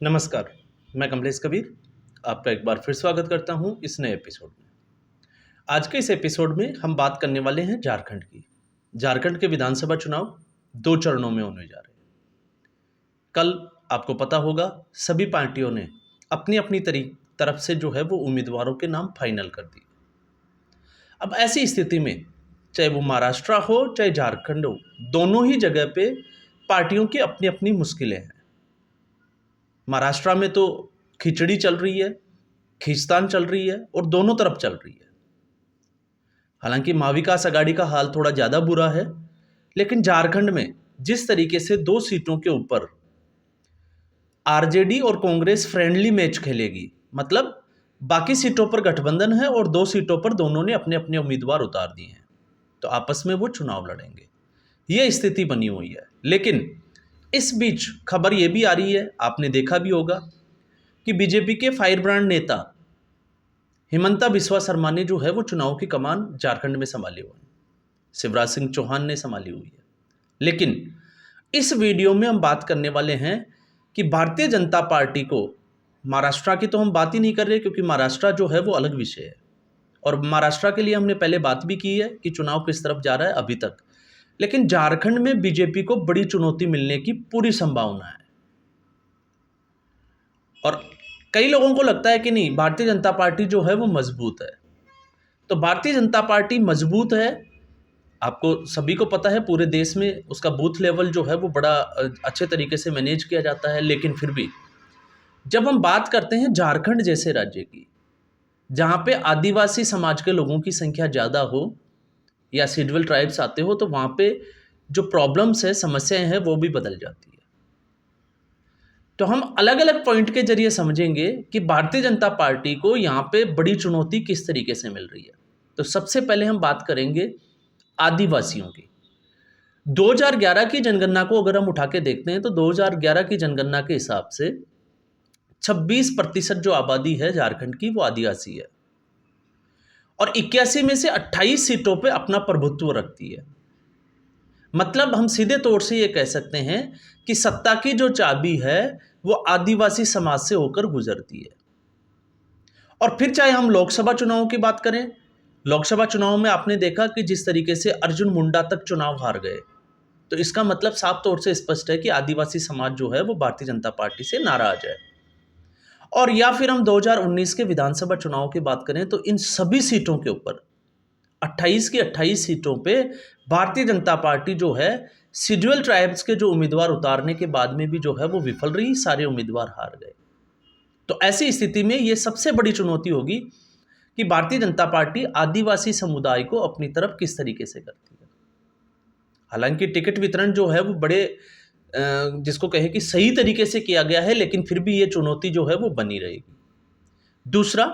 नमस्कार, मैं कमलेश कबीर आपका एक बार फिर स्वागत करता हूं इस नए एपिसोड में। आज के इस एपिसोड में हम बात करने वाले हैं झारखंड की। झारखंड के विधानसभा चुनाव 2 चरणों में होने जा रहे हैं। कल आपको पता होगा सभी पार्टियों ने अपनी-अपनी तरफ से जो है वो उम्मीदवारों के नाम फाइनल कर दिए। अब ऐसी स्थिति में चाहे वो महाराष्ट्र हो चाहे झारखंड हो, दोनों ही जगह पे पार्टियों की अपनी-अपनी मुश्किलें हैं। महाराष्ट्र में तो खिचड़ी चल रही है, खींचतान चल रही है और दोनों तरफ चल रही है। हालांकि महाविकास आघाड़ी का हाल थोड़ा ज़्यादा बुरा है, लेकिन झारखंड में जिस तरीके से 2 सीटों के ऊपर आरजेडी और कांग्रेस फ्रेंडली मैच खेलेगी, मतलब बाकी सीटों पर गठबंधन है और 2 सीटों पर दोनों ने अपने अपने उम्मीदवार उतार दिए हैं, तो आपस में वो चुनाव लड़ेंगे। ये स्थिति बनी हुई है। लेकिन इस बीच खबर ये भी आ रही है, आपने देखा भी होगा कि बीजेपी के फायर ब्रांड नेता हिमंता बिस्वा शर्मा ने जो है वो चुनाव की कमान झारखंड में संभाली हुई है। शिवराज सिंह चौहान ने संभाली हुई है। लेकिन इस वीडियो में हम बात करने वाले हैं कि भारतीय जनता पार्टी को, महाराष्ट्र की तो हम बात ही नहीं कर रहे क्योंकि महाराष्ट्र जो है वो अलग विषय है और महाराष्ट्र के लिए हमने पहले बात भी की है कि चुनाव किस तरफ जा रहा है अभी तक। लेकिन झारखंड में बीजेपी को बड़ी चुनौती मिलने की पूरी संभावना है और कई लोगों को लगता है कि नहीं, भारतीय जनता पार्टी जो है वो मजबूत है। तो भारतीय जनता पार्टी मजबूत है, आपको सभी को पता है, पूरे देश में उसका बूथ लेवल जो है वो बड़ा अच्छे तरीके से मैनेज किया जाता है। लेकिन फिर भी जब हम बात करते हैं झारखंड जैसे राज्य की, जहाँ पे आदिवासी समाज के लोगों की संख्या ज़्यादा हो या शेड्यूल ट्राइब्स आते हो, तो वहाँ पे जो प्रॉब्लम्स है, समस्याएं हैं, वो भी बदल जाती है। तो हम अलग अलग पॉइंट के जरिए समझेंगे कि भारतीय जनता पार्टी को यहाँ पे बड़ी चुनौती किस तरीके से मिल रही है। तो सबसे पहले हम बात करेंगे आदिवासियों की। 2011 की जनगणना को अगर हम उठा के देखते हैं तो 2011 की जनगणना के हिसाब से 26% जो आबादी है झारखंड की वो आदिवासी है और 81 में से 28 सीटों पे अपना प्रभुत्व रखती है। मतलब हम सीधे तौर से ये कह सकते हैं कि सत्ता की जो चाबी है वो आदिवासी समाज से होकर गुजरती है। और फिर चाहे हम लोकसभा चुनावों की बात करें, लोकसभा चुनाव में आपने देखा कि जिस तरीके से अर्जुन मुंडा तक चुनाव हार गए, तो इसका मतलब साफ तौर से स्पष्ट है कि आदिवासी समाज जो है वो भारतीय जनता पार्टी से नाराज है। और या फिर हम 2019 के विधानसभा चुनाव की बात करें तो इन सभी सीटों के ऊपर 28 की 28 सीटों पे भारतीय जनता पार्टी जो है शेड्यूल ट्राइब्स के जो उम्मीदवार उतारने के बाद में भी जो है वो विफल रही, सारे उम्मीदवार हार गए। तो ऐसी स्थिति में ये सबसे बड़ी चुनौती होगी कि भारतीय जनता पार्टी आदिवासी समुदाय को अपनी तरफ किस तरीके से करती है। हालांकि टिकट वितरण जो है वो बड़े जिसको कहे कि सही तरीके से किया गया है, लेकिन फिर भी ये चुनौती जो है वो बनी रहेगी। दूसरा,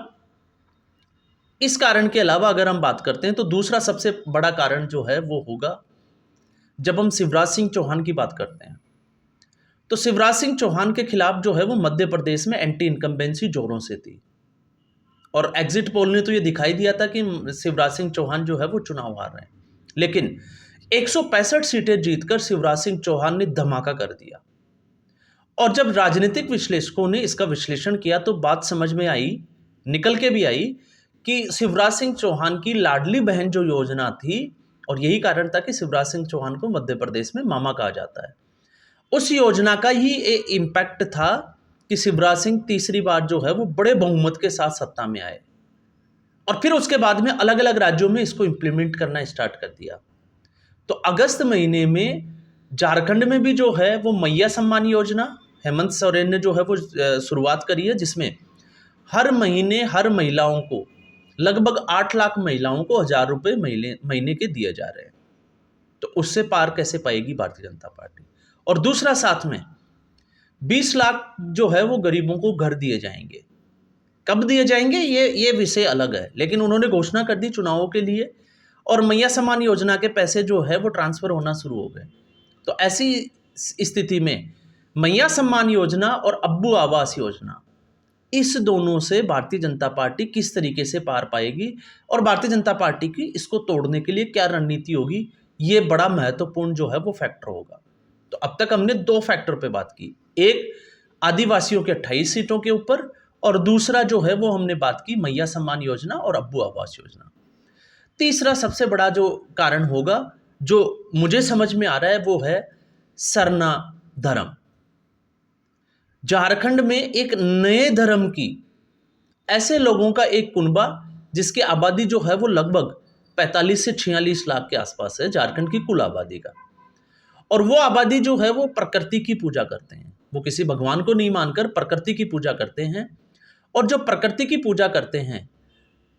इस कारण के अलावा अगर हम बात करते हैं तो दूसरा सबसे बड़ा कारण जो है वो होगा, जब हम शिवराज सिंह चौहान की बात करते हैं तो शिवराज सिंह चौहान के खिलाफ जो है वो मध्य प्रदेश में एंटी इनकम्बेंसी जोरों से थी और एग्जिट पोल ने तो ये दिखाई दिया था कि शिवराज सिंह चौहान जो है वो चुनाव हार रहे हैं। लेकिन 165 सीटें जीतकर शिवराज सिंह चौहान ने धमाका कर दिया और जब राजनीतिक विश्लेषकों ने इसका विश्लेषण किया तो बात समझ में आई, निकल के भी आई, कि शिवराज सिंह चौहान की लाडली बहन जो योजना थी, और यही कारण था कि शिवराज सिंह चौहान को मध्य प्रदेश में मामा कहा जाता है, उस योजना का ही एक इम्पैक्ट था कि शिवराज सिंह तीसरी बार जो है वो बड़े बहुमत के साथ सत्ता में आए और फिर उसके बाद में अलग अलग राज्यों में इसको इम्प्लीमेंट करना स्टार्ट कर दिया। तो अगस्त महीने में झारखंड में भी जो है वो मैया सम्मान योजना हेमंत सोरेन ने जो है वो शुरुआत करी है, जिसमें हर महीने हर महिलाओं को, लगभग 8 लाख महिलाओं को 1,000 रुपये महीने के दिए जा रहे हैं। तो उससे पार कैसे पाएगी भारतीय जनता पार्टी। और दूसरा, साथ में 20 लाख जो है वो गरीबों को घर दिए जाएंगे। कब दिए जाएंगे ये विषय अलग है, लेकिन उन्होंने घोषणा कर दी चुनावों के लिए और मैया सम्मान योजना के पैसे जो है वो ट्रांसफर होना शुरू हो गए। तो ऐसी स्थिति में मैया सम्मान योजना और अब्बू आवास योजना, इस दोनों से भारतीय जनता पार्टी किस तरीके से पार पाएगी और भारतीय जनता पार्टी की इसको तोड़ने के लिए क्या रणनीति होगी, ये बड़ा महत्वपूर्ण जो है वो फैक्टर होगा। तो अब तक हमने 2 फैक्टर पे बात की। एक, आदिवासियों के 28 सीटों के ऊपर, और दूसरा जो है वो हमने बात की मैया सम्मान योजना और अब्बू आवास योजना। तीसरा सबसे बड़ा जो कारण होगा, जो मुझे समझ में आ रहा है, वो है सरना धर्म। झारखंड में एक नए धर्म की, ऐसे लोगों का एक कुनबा जिसकी आबादी जो है वो लगभग 45 से 46 लाख के आसपास है, झारखंड की कुल आबादी का। और वो आबादी जो है वो प्रकृति की पूजा करते हैं, वो किसी भगवान को नहीं मानकर प्रकृति की पूजा करते हैं। और जो प्रकृति की पूजा करते हैं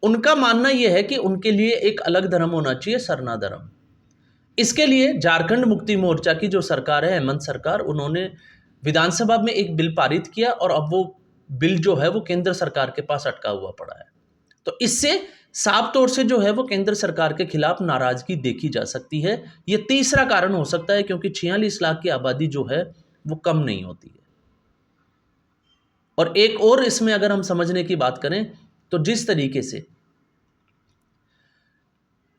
उनका मानना यह है कि उनके लिए एक अलग धर्म होना चाहिए, सरना धर्म। इसके लिए झारखंड मुक्ति मोर्चा की जो सरकार है, हेमंत सरकार, उन्होंने विधानसभा में एक बिल पारित किया और अब वो बिल जो है वो केंद्र सरकार के पास अटका हुआ पड़ा है। तो इससे साफ तौर से जो है वो केंद्र सरकार के खिलाफ नाराजगी देखी जा सकती है। ये तीसरा कारण हो सकता है, क्योंकि 46 लाख की आबादी जो है वो कम नहीं होती है। और एक और इसमें अगर हम समझने की बात करें तो जिस तरीके से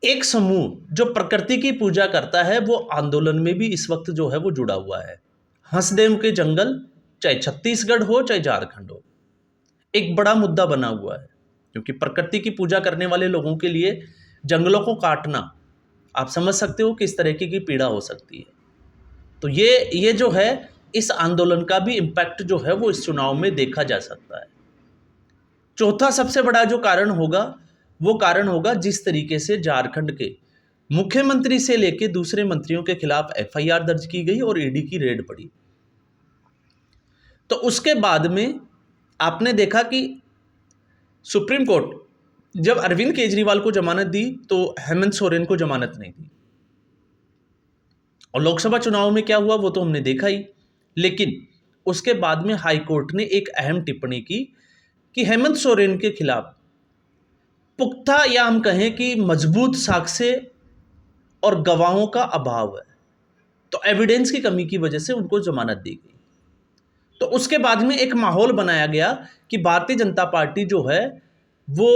एक समूह जो प्रकृति की पूजा करता है वो आंदोलन में भी इस वक्त जो है वो जुड़ा हुआ है। हंसदेव के जंगल, चाहे छत्तीसगढ़ हो चाहे झारखंड हो, एक बड़ा मुद्दा बना हुआ है, क्योंकि प्रकृति की पूजा करने वाले लोगों के लिए जंगलों को काटना, आप समझ सकते हो किस तरीके की पीड़ा हो सकती है। तो ये जो है इस आंदोलन का भी इम्पैक्ट जो है वो इस चुनाव में देखा जा सकता है। चौथा सबसे बड़ा जो कारण होगा वो कारण होगा जिस तरीके से झारखंड के मुख्यमंत्री से लेकर दूसरे मंत्रियों के खिलाफ एफआईआर दर्ज की गई और ईडी की रेड पड़ी। तो उसके बाद में आपने देखा कि सुप्रीम कोर्ट जब अरविंद केजरीवाल को जमानत दी तो हेमंत सोरेन को जमानत नहीं दी। और लोकसभा चुनाव में क्या हुआ वो तो हमने देखा ही। लेकिन उसके बाद में हाई कोर्ट ने एक अहम टिप्पणी की कि हेमंत सोरेन के खिलाफ पुख्ता या हम कहें कि मजबूत साक्ष्य और गवाहों का अभाव है, तो एविडेंस की कमी की वजह से उनको जमानत दी गई। तो उसके बाद में एक माहौल बनाया गया कि भारतीय जनता पार्टी जो है वो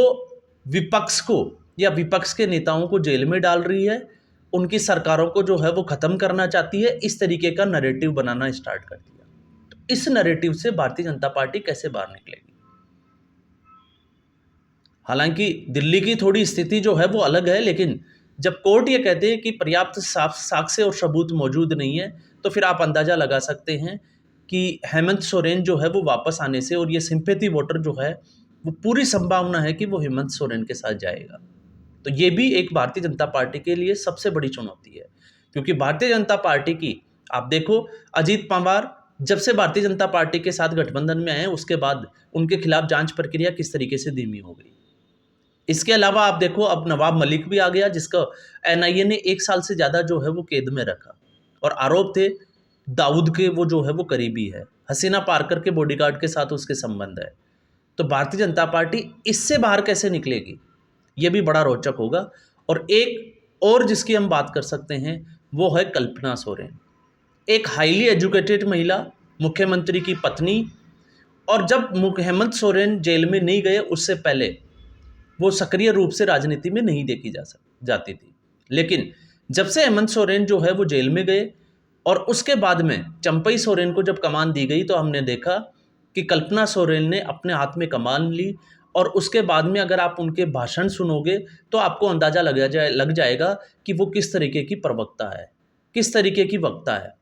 विपक्ष को या विपक्ष के नेताओं को जेल में डाल रही है, उनकी सरकारों को जो है वो ख़त्म करना चाहती है। इस तरीके का नैरेटिव बनाना स्टार्ट कर दिया। तो इस नैरेटिव से भारतीय जनता पार्टी कैसे बाहर निकलेगी? हालांकि दिल्ली की थोड़ी स्थिति जो है वो अलग है, लेकिन जब कोर्ट ये कहते हैं कि पर्याप्त साक्ष्य और सबूत मौजूद नहीं है, तो फिर आप अंदाज़ा लगा सकते हैं कि हेमंत सोरेन जो है वो वापस आने से, और ये सिंपैथी वोटर जो है वो पूरी संभावना है कि वो हेमंत सोरेन के साथ जाएगा। तो ये भी एक भारतीय जनता पार्टी के लिए सबसे बड़ी चुनौती है, क्योंकि भारतीय जनता पार्टी की आप देखो, अजीत पवार जब से भारतीय जनता पार्टी के साथ गठबंधन में आए उसके बाद उनके खिलाफ जांच प्रक्रिया किस तरीके से धीमी हो गई। इसके अलावा आप देखो अब नवाब मलिक भी आ गया, जिसका एनआईए ने 1 साल से ज़्यादा जो है वो कैद में रखा, और आरोप थे दाऊद के वो जो है वो करीबी है, हसीना पारकर के बॉडीगार्ड के साथ उसके संबंध है। तो भारतीय जनता पार्टी इससे बाहर कैसे निकलेगी, ये भी बड़ा रोचक होगा। और एक और जिसकी हम बात कर सकते हैं वो है कल्पना सोरेन, एक हाईली एजुकेटेड महिला, मुख्यमंत्री की पत्नी। और जब हेमंत सोरेन जेल में नहीं गए उससे पहले वो सक्रिय रूप से राजनीति में नहीं देखी जाती थी। लेकिन जब से हेमंत सोरेन जो है वो जेल में गए और उसके बाद में चंपई सोरेन को जब कमान दी गई, तो हमने देखा कि कल्पना सोरेन ने अपने हाथ में कमान ली। और उसके बाद में अगर आप उनके भाषण सुनोगे तो आपको अंदाज़ा लग जाएगा कि वो किस तरीके की प्रवक्ता है, किस तरीके की वक्ता है।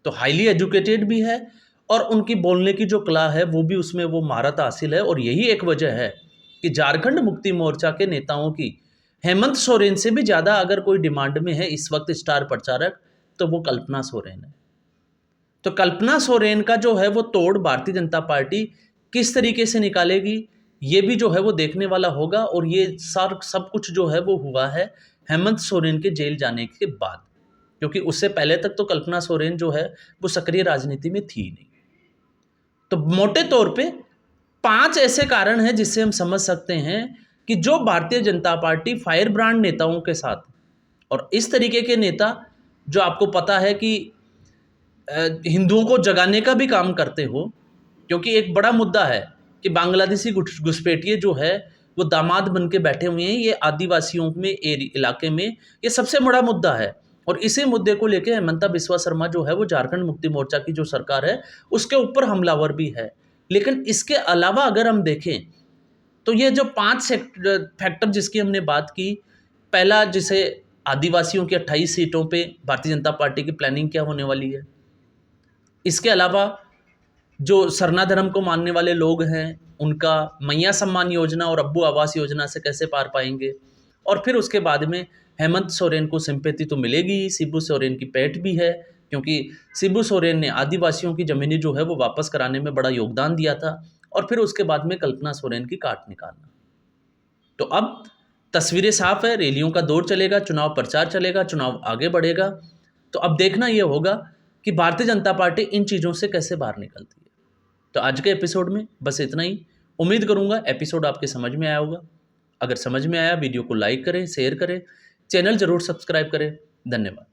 तो हाईली एजुकेटेड भी है और उनकी बोलने की जो कला है वो भी, उसमें वो महारत हासिल है। और यही एक वजह है कि झारखंड मुक्ति मोर्चा के नेताओं की हेमंत सोरेन से भी ज़्यादा अगर कोई डिमांड में है इस वक्त स्टार प्रचारक, तो वो कल्पना सोरेन है। तो कल्पना सोरेन का जो है वो तोड़ भारतीय जनता पार्टी किस तरीके से निकालेगी, ये भी जो है वो देखने वाला होगा। और ये सब कुछ जो है वो हुआ है हेमंत सोरेन के जेल जाने के बाद, क्योंकि उससे पहले तक तो कल्पना सोरेन जो है वो सक्रिय राजनीति में थी नहीं। तो मोटे तौर पे 5 ऐसे कारण हैं जिससे हम समझ सकते हैं कि जो Bharatiya Janata party fire brand नेताओं के साथ, और इस तरीके के नेता जो आपको पता है कि हिंदुओं को जगाने का भी काम करते हो, क्योंकि एक बड़ा मुद्दा है कि बांग्लादेशी घुसपैठिए जो है वो दामाद बन के बैठे हुए हैं, ये आदिवासियों में इलाके में ये सबसे बड़ा मुद्दा है। और इसी मुद्दे को लेके हेमंता बिस्वा शर्मा जो है वो झारखंड मुक्ति मोर्चा की जो सरकार है उसके ऊपर हमलावर भी है। लेकिन इसके अलावा अगर हम देखें तो ये जो 5 फैक्टर जिसकी हमने बात की, पहला जिसे आदिवासियों की 28 सीटों पे भारतीय जनता पार्टी की प्लानिंग क्या होने वाली है। इसके अलावा जो सरना धर्म को मानने वाले लोग हैं उनका मैया सम्मान योजना और अब्बू आवास योजना से कैसे पार पाएंगे। और फिर उसके बाद में हेमंत सोरेन को सिंपैथी तो मिलेगी ही, शिबू सोरेन की पैठ भी है, क्योंकि शिबू सोरेन ने आदिवासियों की ज़मीनें जो है वो वापस कराने में बड़ा योगदान दिया था। और फिर उसके बाद में कल्पना सोरेन की काट निकालना। तो अब तस्वीरें साफ है, रैलियों का दौर चलेगा, चुनाव प्रचार चलेगा, चुनाव आगे बढ़ेगा। तो अब देखना यह होगा कि भारतीय जनता पार्टी इन चीज़ों से कैसे बाहर निकलती है। तो आज के एपिसोड में बस इतना ही। उम्मीद करूंगा एपिसोड आपके समझ में आया होगा। अगर समझ में आया वीडियो को लाइक करें, शेयर करें, चैनल जरूर सब्सक्राइब करें। धन्यवाद।